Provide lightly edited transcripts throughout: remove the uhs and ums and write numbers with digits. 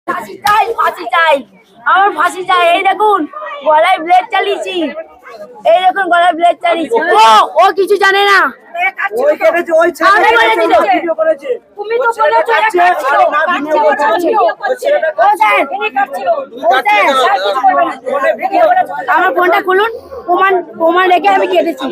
ফাঁসি চাই, ফাঁসি চাই, আমার ফাঁসি চাই। এই দেখুন গলায় ব্লেড চালিয়েছি, এই দেখুন গলায় ব্লেড চালিয়েছি। ও কিছু জানে না। আমার ফোনটা খুলুন, প্রমাণ রেখে আমি কেটেছি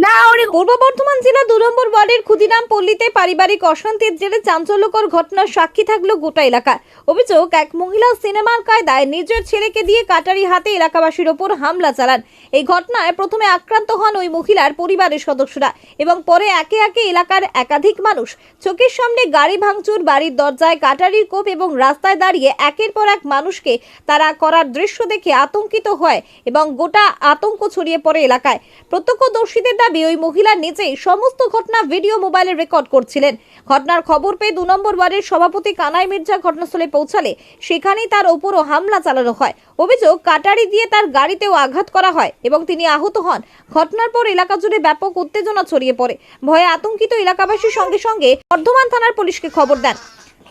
না। পূর্ব বর্ধমান জেলা 2 নম্বর ওয়ার্ডের ক্ষুদিরাম পল্লীতে পারিবারিক অশান্তির জেরে চাঞ্চল্যকর ঘটনার সাক্ষী থাকলো গোটা এলাকা। অভিযোগ, এক মহিলা সিনেমার কায়দায় নিজের ছেলেকে দিয়ে কাটারি হাতে এলাকাবাসীর ওপর হামলা চালান। এই ঘটনায় প্রথমে আক্রান্ত হন ওই মহিলার পরিবারের সদস্যরা এবং পরে একে একে এলাকার একাধিক মানুষ। চোখের সামনে গাড়ি ভাঙচুর, বাড়ির দরজায় কাটারির কোপ এবং রাস্তায় দাঁড়িয়ে একের পর এক মানুষকে তারা করার দৃশ্য দেখে আতঙ্কিত হয় এবং গোটা আতঙ্ক ছড়িয়ে পড়ে এলাকায়। প্রত্যক্ষদর্শীদের দাবি, ওই মহিলা নিজেই সমস্ত ঘটনা ভিডিও মোবাইলে রেকর্ড করছিলেন। ঘটনার খবর পেয়ে 2 নম্বর ওয়ার্ডের সভাপতি কানাই মির্জা ঘটনাস্থলে পৌঁছালে সেখানেই তার ওপরও হামলা চালানো হয়। অভিযোগ, কাটারি দিয়ে তার গাড়িতেও আঘাত করা হয় এবং তিনি আহত হন। ঘটনার পর এলাকা জুড়ে ব্যাপক উত্তেজনা ছড়িয়ে পড়ে। ভয়ে আতঙ্কিত এলাকাবাসীর সঙ্গে সঙ্গে বর্ধমান থানার পুলিশকে খবর দেন।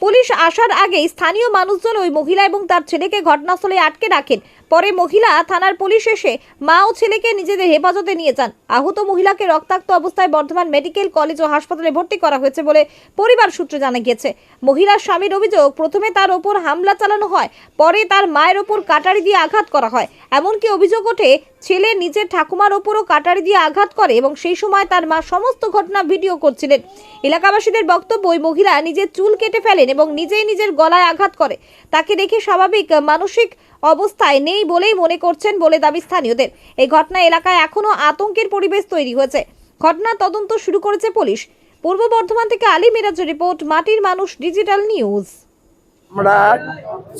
পুলিশ আসার আগেই স্থানীয় মানুষজন ওই মহিলা এবং তার ছেলেকে ঘটনাস্থলে আটকে রাখেন। পরে মহিলা থানার পুলিশ এসে মা ও ছেলেকে নিজেদের হেফাজতে নিয়ে যান। আহত মহিলাকে রক্তাক্ত অবস্থায় বর্ধমান মেডিকেল কলেজ ও হাসপাতালে ভর্তি করা হয়েছে বলে পরিবার সূত্রে জানা গিয়েছে। মহিলার স্বামীর অভিযোগ, প্রথমে তার ওপর হামলা চালানো হয়, পরে তার মায়ের ওপর কাটারি দিয়ে আঘাত করা হয়। এমনকি অভিযোগ ওঠে ছেলে নিজের ঠাকুমার ওপরও কাটারি দিয়ে আঘাত করে এবং সেই সময় তার মা সমস্ত ঘটনা ভিডিও করছিলেন। এলাকাবাসীদের বক্তব্য, ওই মহিলা নিজের চুল কেটে ফেলেন এবং নিজেই নিজের গলায় আঘাত করে। তাকে দেখে স্বাভাবিক মানসিক অবস্থায় নেই বলেই মনে করছেন বলে দাবি স্থানীয়দের। এই ঘটনা এলাকায় এখনো আতঙ্কের পরিবেশ তৈরি হয়েছে। ঘটনার তদন্ত শুরু করেছে পুলিশ। পূর্ব বর্ধমান থেকে আলী মিরাজের রিপোর্ট, মাটির মানুষ ডিজিটাল নিউজ। আমরা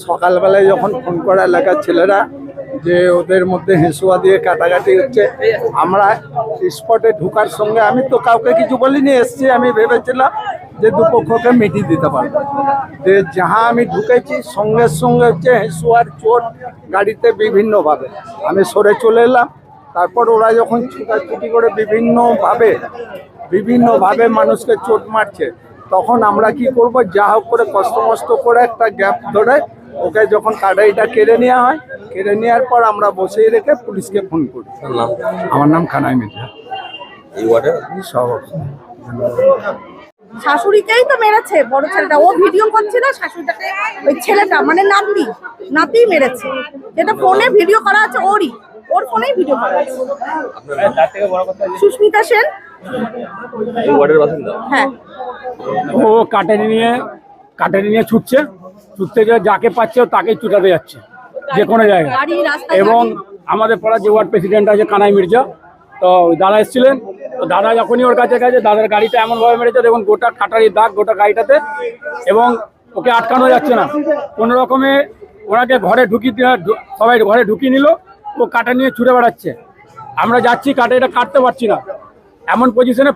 সকালবেলায় যখন ফোন করা এলাকার ছেলেরা যে ওদের মধ্যে হেঁসুয়া দিয়ে কাটাকাটি হচ্ছে, আমরা স্পটে ঢোকার সঙ্গে আমি তো কাউকে কিছু বলিনি, এসছি আমি ভেবেছিলাম যে দুপক্ষকে মিটিয়ে দিতে পারবো। যে যাহা আমি ঢুকেছি সঙ্গে সঙ্গে হচ্ছে হেঁসুয়ার চোট গাড়িতে বিভিন্নভাবে, আমি সরে চলে এলাম। তারপর ওরা যখন ছুটাছুটি করে বিভিন্নভাবে মানুষকে চোট মারছে, তখন আমরা কি করব, যা হোক করে কষ্ট মষ্ট করে একটা গ্যাপ ধরে ওকে যখন কাটারিটা কেড়ে নেওয়া হয়, কেড়ে নেওয়ার পর আমরা বসিয়ে রেখে পুলিশকে ফোন করি। আমার নাম কানাই মির্জা। এই ওয়ার্ডে শাশুড়িকেই তো মেরেছে বড় ছেলেটা, ও ভিডিও করছিল শাশুড়িটাকে, ওই ছেলেটা মানে নাতি মেরেছে, যেটা ফোনে ভিডিও করা আছে, ওর ফোনেই ভিডিও করা আছে। সুস্মিতা সেন, এই ওয়ার্ডের বাসিন্দা। হ্যাঁ। ও কাটারি নিয়ে ছুটছে গিয়ে যাকে পাচ্ছে তাকেই ছুটাতে যাচ্ছে যে কোনো জায়গায়। এবং আমাদের পাড়ার যে ওয়ার্ড প্রেসিডেন্ট আছে কানাই মির্জা, তো দাদা এসেছিলেন। তো দাদা যখনই ওর কাছে দাদার গাড়িটা এমনভাবে মেরেছে, দেখুন গোটা কাটারির দাগ গোটা গাড়িটাতে, এবং ওকে আটকানো যাচ্ছে না। কোনো রকমে ওনাকে সবাই ঘরে ঢুকিয়ে নিল, ও কাটা নিয়ে ছুটে বেড়াচ্ছে। আমরা যাচ্ছি, কাটারিটা কাটতে পারছি না, এমন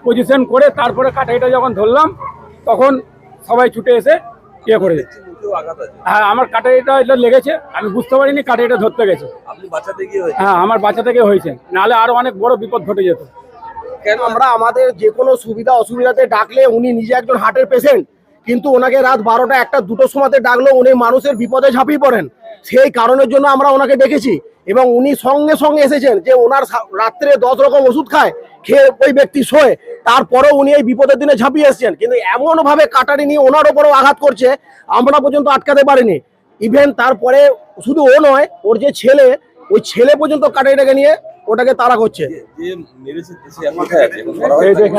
পজিশন করে তারপরে কাটারিটা যখন ধরলাম তখন সবাই ছুটে এসে করে দিচ্ছে। হ্যাঁ, আমার কাটারিটা এটা লেগেছে, আমি বুঝতে পারিনি কাটারিটা ধরতে গেছে। হ্যাঁ, আমার বাচ্চা থেকে হয়েছে, নাহলে আরো অনেক বড় বিপদ ঘটে যেত। কেন আমরা আমাদের যে কোনো সুবিধা অসুবিধাতে ডাকলে উনি নিজে একজন হার্টের পেশেন্ট, কিন্তু ওনাকে রাত 12টা 1টা 2টোর সময়তে ডাকলেও উনি মানুষের বিপদে ঝাঁপিয়ে পড়েন। সেই কারণের জন্য আমরা ওনাকে ডেকেছি এবং উনি সঙ্গে সঙ্গে এসেছেন। যে ওনার রাত্রে 10 রকম ওষুধ খেয়ে ওই ব্যক্তি শোয়, তারপরেও উনি এই বিপদের দিনে ঝাঁপিয়ে এসেছেন। কিন্তু এমনভাবে কাটারি নিয়ে ওনার ওপরেও আঘাত করছে, আমরা পর্যন্ত আটকাতে পারিনি। ইভেন তারপরে শুধু ও নয়, ওর যে ছেলে, ওই ছেলে পর্যন্ত কাটারিটাকে নিয়ে ওটাকে তাড়া করছে।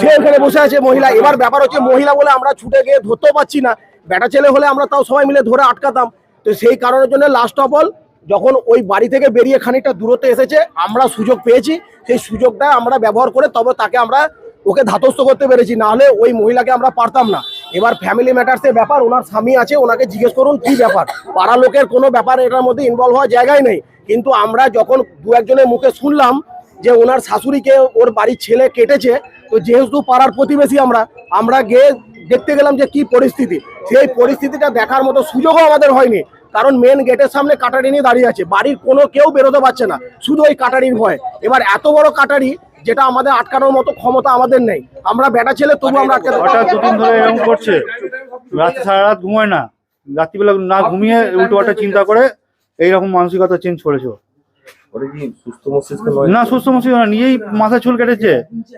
সে এখানে বসে আছে মহিলা। এবার ব্যাপার হচ্ছে মহিলা বলে আমরা ছুটে গিয়ে ধরতেও পারছি না। বেটা ছেলে হলে আমরা তাও সবাই মিলে ধরে আটকাতাম। তো সেই কারণের জন্য লাস্ট অফ অল যখন ওই বাড়ি থেকে বেরিয়ে খানিকটা দূরত্বে এসেছে, আমরা সুযোগ পেয়েছি, সেই সুযোগটা আমরা ব্যবহার করে তবে তাকে আমরা ওকে ধাতস্থ করতে পেরেছি, না হলে ওই মহিলাকে আমরা পারতাম না। এবার ফ্যামিলি ম্যাটার্সের ব্যাপার, ওনার স্বামী আছে, ওনাকে জিজ্ঞেস করুন কি ব্যাপার। পাড়া লোকের কোনো ব্যাপার এটার মধ্যে ইনভলভ হওয়ার জায়গায় নেই। কিন্তু আমরা যখন 2-1 জনের মুখে শুনলাম যে ওনার শাশুড়িকে ওর বাড়ির ছেলে কেটেছে, তো যেহেতু পাড়ার প্রতিবেশী আমরা গিয়ে দেখতে গেলাম যে কি পরিস্থিতি। সেই পরিস্থিতিটা দেখার মতো সুযোগও আমাদের হয়নি, কারণ মেন গেটের সামনে কাটারি নিয়ে দাঁড়িয়ে আছে, বাড়ির কোনো কেউ বেরোতে পারছে না, শুধু ওই কাটারির ভয়। এবার এত বড় কাটারি যেটা আমাদের আটকানোর মতো ক্ষমতা আমাদের নেই। আমরা বেটা ছেলে, তবু আমরা আটকাতে। হঠাৎ 2 দিন ধরে এরকম করছে, রাতে সারা রাত ঘুমায় না, রাত্রিবেলা না ঘুমিয়ে উল্টোপাল্টা চিন্তা করে এইরকম মানসিকতা চেঞ্জ করেছে ও। ওটা কি সুস্থ মস্তিষ্ক নয়? না সুস্থ মস্তিষ্ক না, নিজেই মাথা চুল কেটেছে,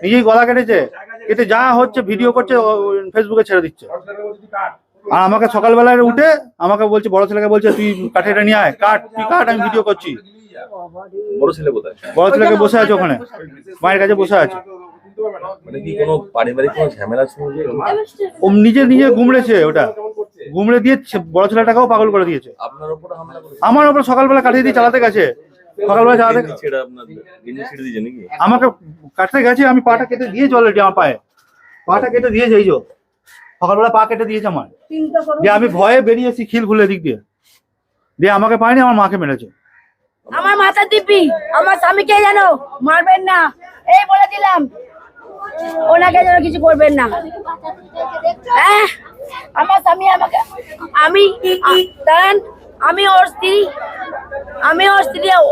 নিজেই গলা কেটেছে, কেটে যা হচ্ছে ভিডিও করছে ফেসবুকে ছেড়ে দিচ্ছে। আর আমাকে সকালবেলায় উঠে আমাকে বলছে, বড় ছেলেকে বলছে তুই কাঠেটা নিয়ে আয়, কাট তুই কাট, আমি ভিডিও করছি। বড় ছেলে কোথায়? বড় ছেলেকে বসে আছে ওখানে, মায়ের কাছে বসে আছে। মানে কি কোনো পারিবারিক কোনো ঝামেলা শুনছে? ও নিজে নিজে গুমড়েছে, ওটা গুমড়ে দিয়ে বড় ছেলেটাকেও পাগল করে দিয়েছে। আপনার উপর হামলা করেছে? আমার ওপর সকালবেলা কাটিয়ে দিয়ে চালাতে গেছে, সকালবেলা চালাতে ছেড়ে আপনার গেঞ্জি ছেড়ে দিয়েছে নাকি? আমাকে কাটতে গেছে, আমি পাটা কেটে দিয়েছি অলরেডি, আমার পায়ে পাটা কেটে দিয়েছে, এই যে সকালবেলা পা কেটে দিয়েছে আমার। দিয়ে আমি ভয়ে বেরিয়েছি খিল খুলে দিক দিয়ে, দিয়ে আমাকে পায়নি, আমার মাকে মেরেছে। আমার মাথা দিব্যি, আমার স্বামীকে জানো মারবেন না, এই বলে দিলাম, ওনাকে যেন কিছু করবেন না। আমার স্বামী আমাকে, দাঁড়ান, আমি ওর স্ত্রী,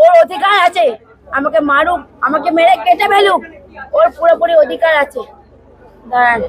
ওর অধিকার আছে, আমাকে মারুক, আমাকে মেরে কেটে ফেলুক, ওর পুরোপুরি অধিকার আছে। দাঁড়ান।